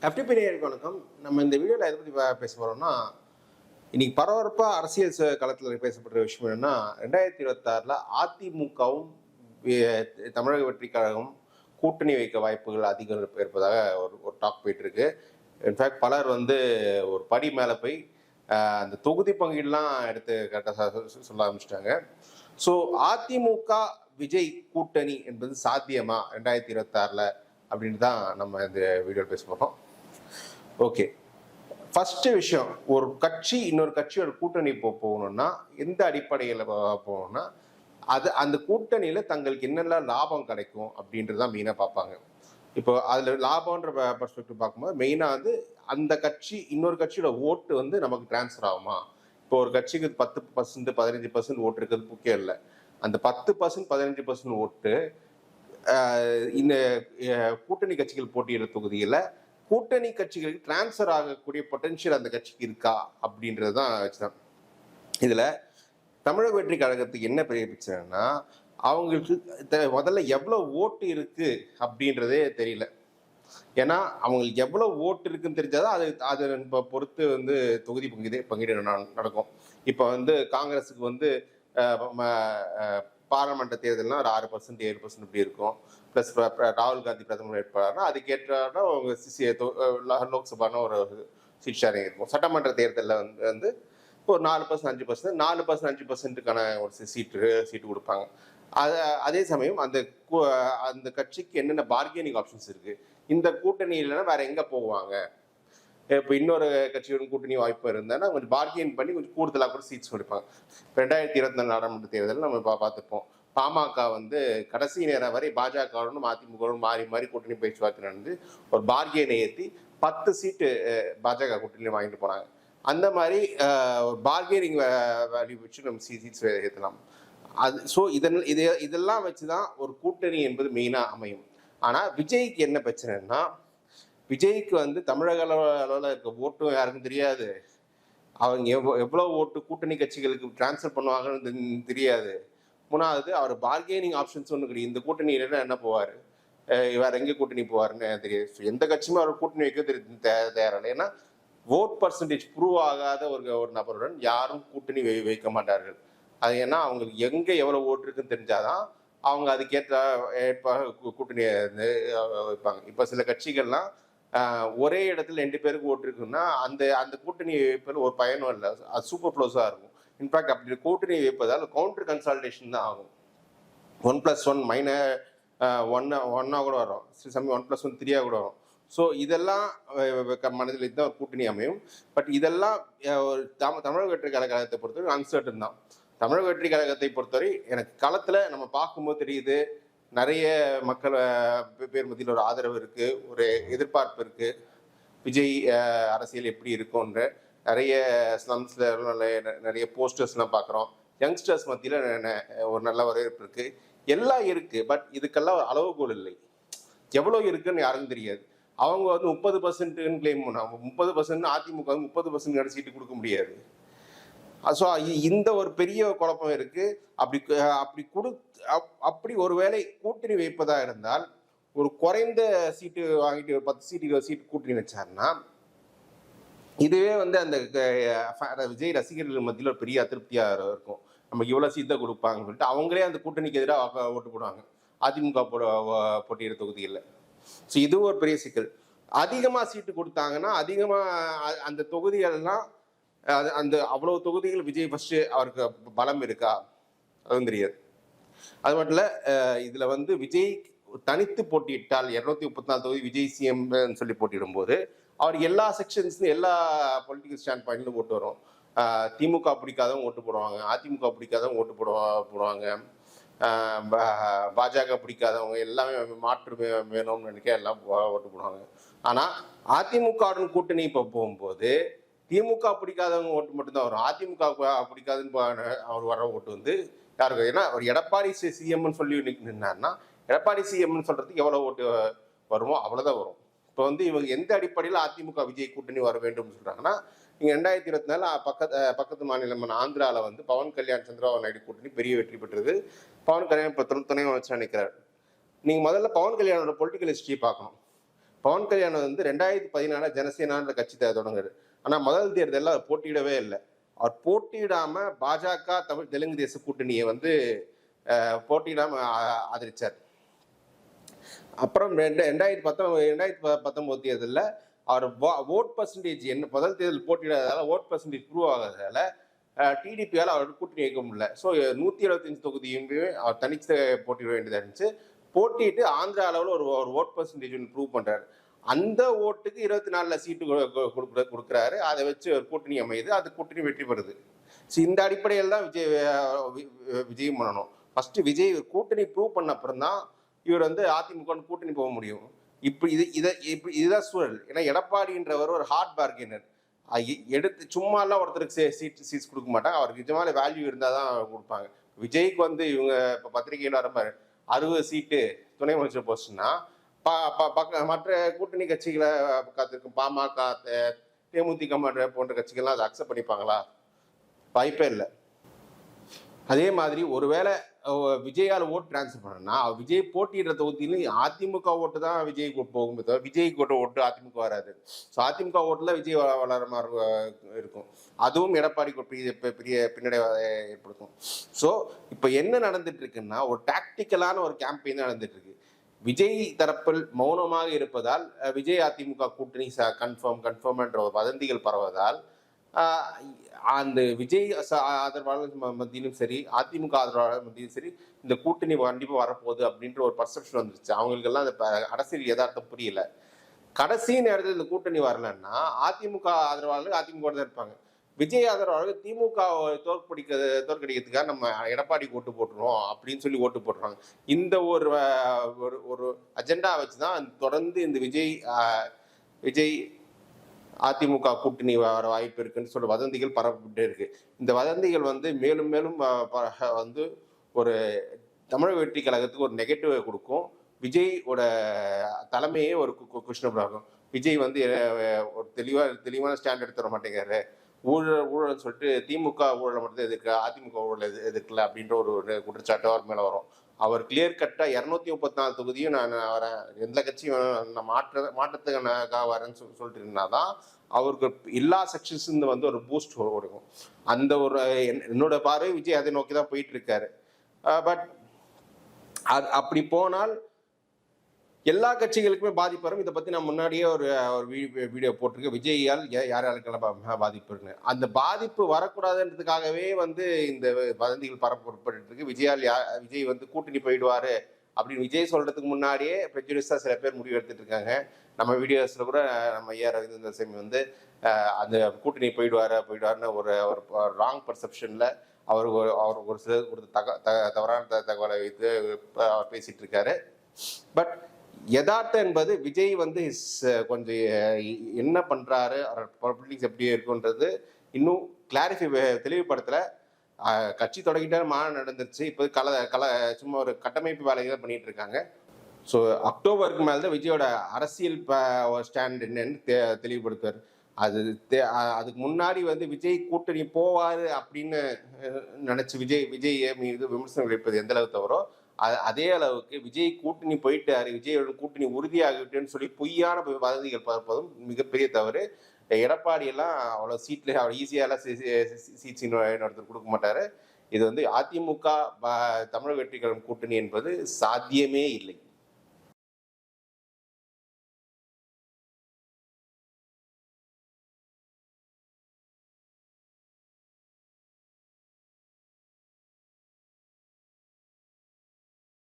FTP நேயர்களுக்கு வணக்கம். நம்ம இந்த வீடியோவில் எதை பற்றி பேச போகிறோம்னா, இன்னைக்கு பரபரப்பாக அரசியல் களத்தில் பேசப்படுற விஷயம் என்னன்னா, 2026 அதிமுகவும் தமிழக வெற்றி கழகம் கூட்டணி வைக்க வாய்ப்புகள் அதிகம் இருப்பதாக ஒரு டாக் போயிட்டு இருக்கு. இன்ஃபேக்ட் பலர் ஒரு படி மேலே போய் அந்த தொகுதி பங்கீடுலாம் எடுத்து கரெக்டாக சொல்ல ஆரம்பிச்சிட்டாங்க. ஸோ அதிமுக விஜய் கூட்டணி என்பது சாத்தியமா 2026 அப்படின்னு தான் நம்ம இந்த வீடியோவில் பேச போகிறோம். ஓகே, ஃபர்ஸ்ட் விஷயம், ஒரு கட்சி இன்னொரு கட்சியோட கூட்டணி போகணும்னா எந்த அடிப்படையில் போகணும்னா அந்த கூட்டணியில் தங்களுக்கு என்னெல்லாம் லாபம் கிடைக்கும் அப்படின்றதான் மெயினாக பார்ப்பாங்க. இப்போ அதில் லாபம்ன்ற பர்ஸ்பெக்டிவ் பார்க்கும்போது மெயினாக அந்த கட்சி இன்னொரு கட்சியோட ஓட்டு நமக்கு டிரான்ஸ்ஃபர் ஆகுமா. இப்போ ஒரு கட்சிக்கு 10% 15% ஓட்டு இருக்கிறது முக்கியம் இல்லை. அந்த 10% 15% ஓட்டு இந்த கூட்டணி கட்சிகள் போட்டியிட தொகுதியில் கூட்டணி கட்சிகளுக்கு டிரான்ஸ்ஃபர் ஆகக்கூடிய பொட்டன்ஷியல் அந்த கட்சிக்கு இருக்கா அப்படின்றது தான் வச்சுதான். இதில் தமிழக வெற்றி கழகத்துக்கு என்ன பெரிய பிரச்சனைனா, அவங்களுக்கு முதல்ல எவ்வளோ ஓட்டு இருக்கு அப்படின்றதே தெரியல. ஏன்னா அவங்களுக்கு எவ்வளோ ஓட்டு இருக்குன்னு தெரிஞ்சாதான் அதை பொறுத்து தொகுதி பங்கீடு நடக்கும். இப்போ காங்கிரஸுக்கு பாராளுமன்ற தேர்தல்னா ஒரு 6% 7% இப்படி இருக்கும். ப்ளஸ் ராகுல் காந்தி பிரதமர் வேட்பாளர்னா அதுக்கேற்ற லோக்சபான ஒரு சீட் ஷேரிங் இருக்கும். சட்டமன்ற தேர்தலில் ஒரு 4% 5% 4% 5%க்கான ஒரு சீட்டு கொடுப்பாங்க. அதே சமயம் அந்த கட்சிக்கு என்னென்ன பார்கெனிங் ஆப்ஷன்ஸ் இருக்கு, இந்த கூட்டணி இல்லைன்னா வேற எங்க போவாங்க. இப்போ இன்னொரு கட்சியுடன் கூட்டணி வாய்ப்பு இருந்தாங்கன்னா கொஞ்சம் பார்கெயின் பண்ணி கொஞ்சம் கூடுதலாக கூட சீட்ஸ் கொடுப்பாங்க. 2024 நாடாளுமன்ற தேர்தல் நம்ம பார்த்துப்போம். பாமக கடைசி நேரம் வரை பாஜகவுடன் அதிமுகவுடன் மாறி மாறி கூட்டணி பேச்சுவார்த்தை நடந்து ஒரு பார்கெயினை ஏற்றி 10 சீட்டு பாஜக கூட்டணியில் வாங்கிட்டு போனாங்க. அந்த மாதிரி ஒரு பார்கெனிங் வேல்யூ வச்சு நம்ம சீட்ஸ் ஏற்றலாம். ஸோ இதெல்லாம் வச்சுதான் ஒரு கூட்டணி என்பது மெயினாக அமையும். ஆனால் விஜய்க்கு என்ன பிரச்சனைன்னா, விஜய்க்கு தமிழக அளவில் இருக்க ஓட்டும் யாருக்கும் தெரியாது. அவங்க எவ்வளோ ஓட்டு கூட்டணி கட்சிகளுக்கு டிரான்ஸ்ஃபர் பண்ணுவாங்கன்னு தெரியாது. மூணாவது, அவர் பார்கெனிங் ஆப்ஷன்ஸ் ஒன்று கிடையாது. இந்த கூட்டணி இல்லைன்னா என்ன போவார், வேற எங்கே கூட்டணி போவாருன்னு தெரியாது. எந்த கட்சியுமே அவர் கூட்டணி வைக்க தயாரில்லை. ஏன்னா ஓட் பர்சன்டேஜ் ப்ரூவ் ஆகாத ஒரு நபருடன் யாரும் கூட்டணி வைக்க மாட்டார்கள். அது ஏன்னா அவங்களுக்கு எங்கே எவ்வளோ ஓட்டு இருக்குன்னு தெரிஞ்சாதான் அவங்க அதுக்கேற்ற கூட்டணி வைப்பாங்க. இப்போ சில கட்சிகள்லாம் ஒரே இடத்துல 2 பேருக்கு ஓட்டு இருக்குன்னா அந்த கூட்டணி வைப்பதில் ஒரு பயனும் இல்லை. அது சூப்பர் க்ளோஸாக இருக்கும். இன்ஃபேக்ட் அப்படி கூட்டணி வைப்பதால் கவுண்டர் கன்சால்டேஷன் தான் ஆகும். 1+1 -1 கூட வரும். சில சமயம் 1+1 3 கூட வரும். ஸோ இதெல்லாம் மனதில் இருந்தால் ஒரு கூட்டணி அமையும். பட் இதெல்லாம் தமிழக வெற்றி கழகத்தை பொறுத்தவரை அன்சர்டன் தான். தமிழக வெற்றி கழகத்தை பொறுத்தவரை எனக்கு களத்தில் நம்ம பார்க்கும்போது தெரியுது, நிறைய மக்கள் பேர் மத்தியில் ஒரு ஆதரவு இருக்கு, ஒரு எதிர்பார்ப்பு இருக்கு. விஜய் அரசியல் எப்படி இருக்கும்ன்ற நிறைய ஸ்லம்ஸ்ல நிறைய போஸ்டர்ஸ்லாம் பார்க்குறோம். யங்ஸ்டர்ஸ் மத்தியில் ஒரு நல்ல வரவேற்பு இருக்கு, எல்லாம் இருக்கு. பட் இதுக்கெல்லாம் அளவுகோல் இல்லை. எவ்வளோ இருக்குன்னு யாருக்கும் தெரியாது. அவங்க 30%ன்னு கிளைம் பண்ணாங்க. 30% அதிமுக 30% சீட்டு கொடுக்க முடியாது. ஸோ இந்த ஒரு பெரிய குழப்பம் இருக்கு. அப்படி ஒருவேளை கூட்டணி வைப்பதா இருந்தால் ஒரு குறைந்த சீட்டு வாங்கிட்டு 10 சீட்டு 20 சீட்டு கூட்டணி வச்சாருன்னா, இதுவே அந்த விஜய் ரசிகர்கள் மத்தியில் ஒரு பெரிய அதிருப்தியா இருக்கும். நமக்கு இவ்வளவு சீட்டை கொடுப்பாங்கன்னு சொல்லிட்டு அவங்களே அந்த கூட்டணிக்கு எதிராக ஓட்டு போடுவாங்க அதிமுக போட்டியிட தொகுதியில். ஸோ இது ஒரு பெரிய சிக்கல். அதிகமா சீட்டு கொடுத்தாங்கன்னா அதிகமா அந்த தொகுதிகள்லாம் அவ்வளவு தொகுதிகள் விஜய் ஃபர்ஸ்ட் அவருக்கு பலம் இருக்கா அதுவும் தெரியாது. அது மட்டும் இல்ல, இதுல விஜய் தனித்து போட்டியிட்டால் 234 தொகுதி விஜய் சிஎம் சொல்லி போட்டியிடும் போது அவர் எல்லா செக்ஷன்ஸ்ல எல்லா பொலிட்டிக்கல் ஸ்டாண்ட் பாயிண்ட்லும் ஓட்டு வரும். திமுக பிடிக்காதவங்க ஓட்டு போடுவாங்க, அதிமுக பிடிக்காதவங்க ஓட்டு போடுவாங்க, பாஜக பிடிக்காதவங்க எல்லாமே மாற்று வேணும்னு நினைக்க எல்லாம் ஓட்டு போடுவாங்க. ஆனா அதிமுகவுடன் கூட்டணி இப்போ போகும்போது திமுக பிடிக்காதவங்க ஓட்டு மட்டும்தான் வரும். அதிமுக பிடிக்காதுன்னு அவர் வர ஓட்டு யாருக்கு, ஏன்னா ஒரு எடப்பாடி சிஎம்னு சொல்லி நின்னாருன்னா எடப்பாடி சிஎம்னு சொல்றதுக்கு எவ்வளவு ஓட்டு வருமோ அவ்வளவுதான் வரும். இப்போ இவங்க எந்த அடிப்படையில் அதிமுக விஜய் கூட்டணி வர வேண்டும் சொல்றாங்கன்னா, நீங்க 2024 பக்கத்து மாநிலமான ஆந்திரால பவன் கல்யாண் சந்திரபாபு நாயுடு கூட்டணி பெரிய வெற்றி பெற்றது. பவன் கல்யாண் துணை அமைச்சர் நினைக்கிறார். நீங்க முதல்ல பவன் கல்யாணோட பொலிட்டிக்கல் ஹிஸ்டரி பார்க்கணும். பவன் கல்யாண் வந்து 2014 ஜனசேனான்ற கட்சி தொடங்குறாரு. ஆனா முதல் தேர்தலில் அவர் போட்டியிடவே இல்லை. அவர் போட்டியிடாம பாஜக தமிழ் தெலுங்கு தேச கூட்டணியை வந்து போட்டியிடாம ஆதரிச்சார். அப்புறம் 2019 தேர்தலில் அவர் ஓட் பர்சன்டேஜ் என்ன முதல் தேர்தல் போட்டியிடாததால ஓட் பர்சன்டேஜ் ப்ரூவ் ஆகாததால டிடிபியால் அவர் கூட்டணி வைக்க முடியல. ஸோ 175 தொகுதியுமே அவர் தனிச்சு போட்டியிட வேண்டியதாக இருந்துச்சு. போட்டிட்டு ஆந்திரா அளவில் ஒரு ஓட் பர்சன்டேஜ் ப்ரூவ் பண்றாரு. அந்த ஓட்டுக்கு 24 சீட்டு கொடுக்குறாரு. அதை வச்சு ஒரு கூட்டணி அமையுது. அது கூட்டணி வெற்றி பெறுது. இந்த அடிப்படையில் தான் விஜயம் பண்ணணும். ஃபர்ஸ்ட் விஜய் கூட்டணி ப்ரூவ் பண்ண அப்புறம் தான் இவர் வந்து அதிமுக கூட்டணி போக முடியும். இப்படி இதுதான் சூழல். ஏன்னா எடப்பாடின்றவர் ஒரு ஹார்ட் பார்கெனர். எடுத்து சும்மாலாம் ஒருத்தருக்கு சீட்ஸ் கொடுக்க மாட்டாங்க. அவருக்கு நிஜமான வேல்யூ இருந்தால் தான் கொடுப்பாங்க. விஜய்க்கு வந்து இவங்க இப்போ பத்திரிகையில் வர 60 சீட்டு துணை முதலமைச்சர் போஸ்ட்னா மற்ற கூட்டணி கட்சிகளை காத்திருக்கும் பாமக, தேமுதிக போன்ற கட்சிகள்லாம் அதை அக்செப்ட் பண்ணிப்பாங்களா? வாய்ப்பே இல்லை. அதே மாதிரி ஒருவேளை விஜயால் ஓட் டிரான்ஸ்ஃபர் பண்ணா விஜய் போட்டியிடுற தொகுதியிலும் அதிமுக ஓட்டு தான் விஜய் போகும்போது தவிர விஜய்க்கு ஓட்டு அதிமுக வராது. ஸோ அதிமுக ஓட்டுல விஜய் வளர மாதிரி இருக்கும். அதுவும் எடப்பாடிக்கு பெரிய பின்னடைவை ஏற்படுத்தும். ஸோ இப்போ என்ன நடந்துட்டு இருக்குன்னா ஒரு டாக்டிக்கலான ஒரு கேம்பெயின் நடந்துட்டு இருக்கு. விஜய் தரப்பில் மௌனமாக இருப்பதால் விஜய் அதிமுக கூட்டணி கன்ஃபார்ம் என்ற வதந்திகள் பரவதால் அந்த விஜய் ஆதரவாளர் மத்தியிலும் சரி அதிமுக ஆதரவாளர் மத்தியிலும் சரி இந்த கூட்டணி கண்டிப்பாக வரப்போகுது அப்படின்ற ஒரு பர்செப்ஷன் வந்துருச்சு. அவங்களுக்கெல்லாம் அந்த அரசியல் யதார்த்தம் புரியல. கடைசி நேரத்தில் இந்த கூட்டணி வரலன்னா அதிமுக ஆதரவாளர்கள் அதிமுக தான் இருப்பாங்க. விஜய் ஆதரவாளர்கள் திமுக தோற்கடிக்கிறதுக்காக நம்ம எடப்பாடி ஓட்டு போட்டுருவோம் அப்படின்னு சொல்லி ஓட்டு போட்டுருவாங்க. இந்த ஒரு அஜெண்டா வச்சுதான் தொடர்ந்து இந்த விஜய் அதிமுக கூட்டணி வர வாய்ப்பு இருக்குன்னு சொல்லி வதந்திகள் பரப்பிட்டே இருக்கு. இந்த வதந்திகள் வந்து மேலும் மேலும் வந்து ஒரு தமிழக வெற்றி கழகத்துக்கு ஒரு நெகட்டிவ் கொடுக்கும். விஜயோட தலைமையே ஒரு குஷ்ணபுராகும். விஜய் வந்து ஒரு தெளிவான ஸ்டாண்ட் எடுத்து வர மாட்டேங்கிறாரு. ஊழல் சொல்லிட்டு திமுக ஊழலை மட்டும் எதிர்க்க அதிமுக ஊழல் எதிர்க்கல அப்படின்ற ஒரு குற்றச்சாட்டு அவர் மேல வரும். அவர் கிளியர் கட்டா 234 தொகுதியும் நான் வரேன், எந்த கட்சியும் நான் மாற்றத்துக்காக வரேன்னு சொல்லிட்டு இருந்தாதான் அவருக்கு எல்லா செக்ஷன்ஸ் வந்து ஒரு பூஸ்ட் கொடுக்கும். அந்த ஒரு என்னோட பார்வை விஜய் அதை நோக்கி தான் போயிட்டு இருக்காரு. பட் அப்படி போனால் எல்லா கட்சிகளுக்குமே பாதிப்பு வரும். இதை பத்தி நான் முன்னாடியே ஒரு வீடியோ போட்டிருக்கேன். விஜயால் யாருக்கெல்லாம் பாதிப்பு இருக்கு. அந்த பாதிப்பு வரக்கூடாதுன்றதுக்காகவே வந்து இந்த வதந்திகள் பரப்பப்பட்டு இருக்கு. விஜய் வந்து கூட்டணி போயிடுவாரு அப்படின்னு விஜய் சொல்றதுக்கு முன்னாடியே ப்ரெஜுடிஸா சில பேர் முடிவு எடுத்துட்டு இருக்காங்க. நம்ம வீடியோஸ்ல கூட நம்ம ஐயா ரவீந்திர சாமி வந்து அந்த கூட்டணி போயிடுவாருன்னு ஒரு ராங் பர்செப்ஷன்ல அவர் ஒரு சில தவறான தகவலை வைத்து பேசிட்டு இருக்காரு. பட் யதார்த்தம் என்பது விஜய் வந்து கொஞ்சம் என்ன பண்றாரு, பப்ளிக்ஸ் எப்படி இருக்குன்றது இன்னும் தெளிவுபடுத்தல. கட்சி தொடங்கிட்ட மாநாடு நடந்துருச்சு. இப்போ சும்மா ஒரு கட்டமைப்பு வேலைகள் பண்ணிட்டு இருக்காங்க. ஸோ அக்டோபருக்கு மேல்தான் விஜயோட அரசியல் ஸ்டாண்ட் என்னன்னு தெளிவுபடுத்துவார். அதுக்கு முன்னாடி வந்து விஜய் கூட்டணி போவாரு அப்படின்னு நினைச்சு விஜய் மீது விமர்சனம் வைப்பது எந்த அளவுக்கு தவறோ அதே அளவுக்கு விஜய் கூட்டணி போயிட்டாரு, விஜயோட கூட்டணி உறுதியாகிட்டுன்னு சொல்லி பொய்யான வதந்திகள் பார்ப்பதும் மிகப்பெரிய தவறு. எடப்பாடி எல்லாம் அவ்வளவு சீட்ல ஈஸியாலாம் சீட்ஸ் இன்னொருத்தர் கொடுக்க மாட்டாரு. இது வந்து அதிமுக தமிழக வெற்றி கழகம் கூட்டணி என்பது சாத்தியமே இல்லை.